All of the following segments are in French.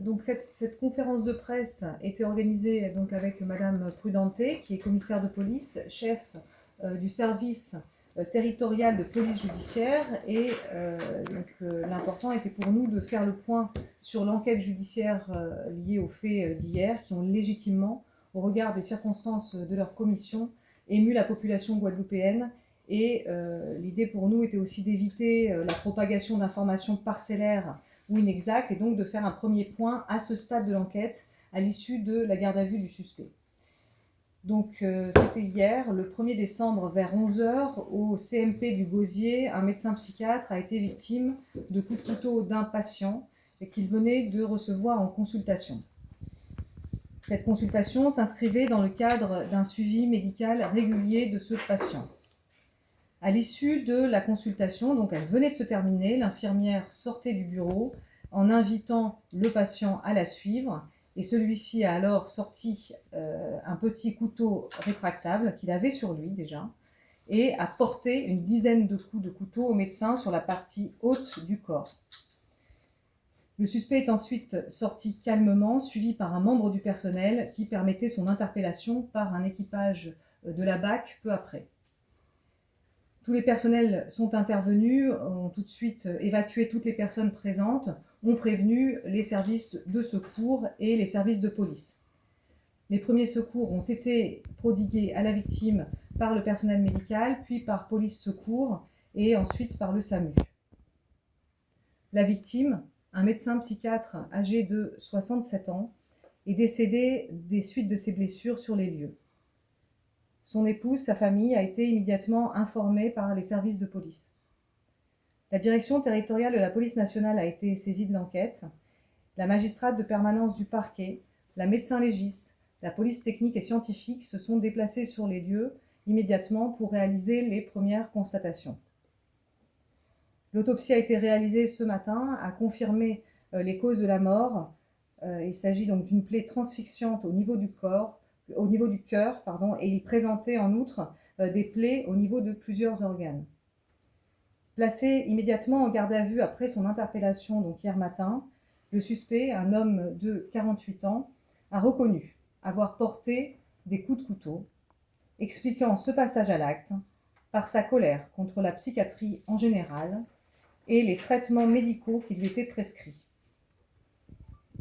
Donc cette conférence de presse était organisée donc avec Madame Prudenté, qui est commissaire de police, chef du service territorial de police judiciaire, et l'important était pour nous de faire le point sur l'enquête judiciaire liée aux faits d'hier, qui ont légitimement, au regard des circonstances de leur commission, ému la population guadeloupéenne. Et l'idée pour nous était aussi d'éviter la propagation d'informations parcellaires ou inexactes, et donc de faire un premier point à ce stade de l'enquête, à l'issue de la garde à vue du suspect. Donc c'était hier, le 1er décembre, vers 11h, au CMP du Gosier, un médecin psychiatre a été victime de coups de couteau d'un patient qu'il venait de recevoir en consultation. Cette consultation s'inscrivait dans le cadre d'un suivi médical régulier de ce patient. À l'issue de la consultation, donc elle venait de se terminer, l'infirmière sortait du bureau en invitant le patient à la suivre, et celui-ci a alors sorti un petit couteau rétractable qu'il avait sur lui déjà, et a porté une dizaine de coups de couteau au médecin sur la partie haute du corps. Le suspect est ensuite sorti calmement, suivi par un membre du personnel qui permettait son interpellation par un équipage de la BAC peu après. Tous les personnels sont intervenus, ont tout de suite évacué toutes les personnes présentes, ont prévenu les services de secours et les services de police. Les premiers secours ont été prodigués à la victime par le personnel médical, puis par police secours et ensuite par le SAMU. La victime, un médecin psychiatre âgé de 67 ans, est décédé des suites de ses blessures sur les lieux. Son épouse, sa famille, a été immédiatement informée par les services de police. La direction territoriale de la police nationale a été saisie de l'enquête. La magistrate de permanence du parquet, la médecin légiste, la police technique et scientifique se sont déplacés sur les lieux immédiatement pour réaliser les premières constatations. L'autopsie a été réalisée ce matin, a confirmé les causes de la mort. Il s'agit donc d'une plaie transfixiante au niveau du cœur, et il présentait en outre des plaies au niveau de plusieurs organes. Placé immédiatement en garde à vue après son interpellation, donc hier matin, le suspect, un homme de 48 ans, a reconnu avoir porté des coups de couteau, expliquant ce passage à l'acte par sa colère contre la psychiatrie en général et les traitements médicaux qui lui étaient prescrits.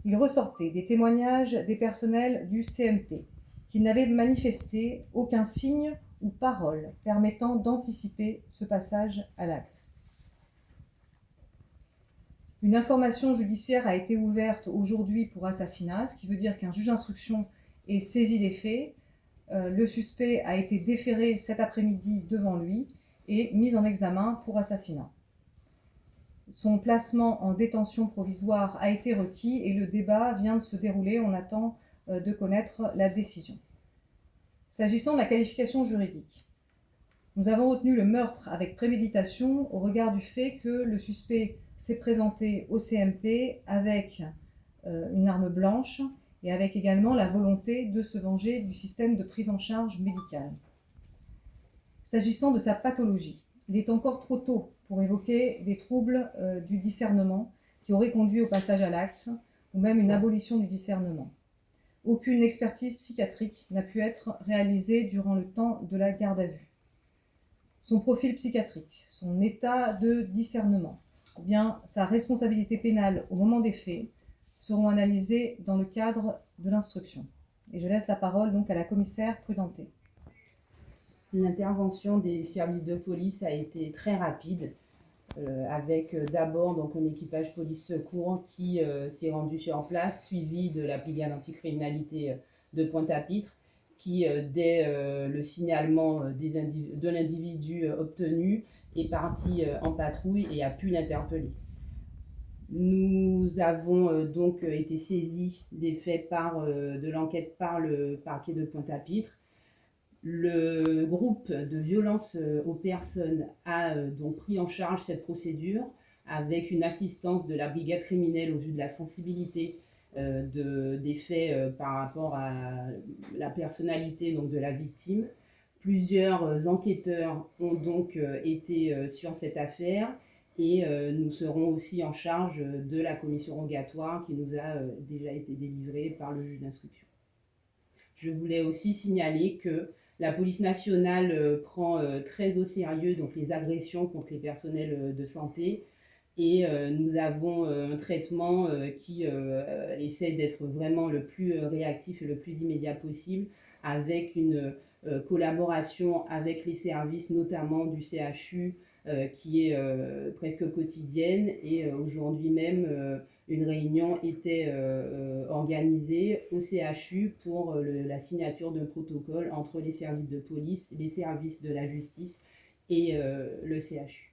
Il ressortait des témoignages des personnels du CMP qu'il n'avait manifesté aucun signe ou parole permettant d'anticiper ce passage à l'acte. Une information judiciaire a été ouverte aujourd'hui pour assassinat, ce qui veut dire qu'un juge d'instruction est saisi des faits. Le suspect a été déféré cet après-midi devant lui et mis en examen pour assassinat. Son placement en détention provisoire a été requis et le débat vient de se dérouler. On attend de connaître la décision. S'agissant de la qualification juridique, nous avons retenu le meurtre avec préméditation au regard du fait que le suspect s'est présenté au CMP avec une arme blanche et avec également la volonté de se venger du système de prise en charge médicale. S'agissant de sa pathologie, il est encore trop tôt pour évoquer des troubles du discernement qui auraient conduit au passage à l'acte ou même une abolition du discernement. Aucune expertise psychiatrique n'a pu être réalisée durant le temps de la garde à vue. Son profil psychiatrique, son état de discernement, ou bien sa responsabilité pénale au moment des faits seront analysés dans le cadre de l'instruction. Et je laisse la parole donc à la commissaire Prudenté. L'intervention des services de police a été très rapide, avec d'abord donc un équipage police-secours qui s'est rendu sur place, suivi de la brigade anticriminalité de Pointe-à-Pitre, qui, dès le signalement de l'individu obtenu, est parti en patrouille et a pu l'interpeller. Nous avons donc été saisis des faits de l'enquête par le parquet de Pointe-à-Pitre. Le groupe de violence aux personnes a donc pris en charge cette procédure avec une assistance de la brigade criminelle au vu de la sensibilité des faits par rapport à la personnalité donc, de la victime. Plusieurs enquêteurs ont donc été sur cette affaire Et nous serons aussi en charge de la commission rogatoire qui nous a déjà été délivrée par le juge d'instruction. Je voulais aussi signaler que la police nationale prend très au sérieux donc, les agressions contre les personnels de santé. Et nous avons un traitement qui essaie d'être vraiment le plus réactif et le plus immédiat possible, avec une collaboration avec les services, notamment du CHU, qui est presque quotidienne. Et aujourd'hui même, une réunion était organisée au CHU pour la signature d'un protocole entre les services de police, les services de la justice et le CHU.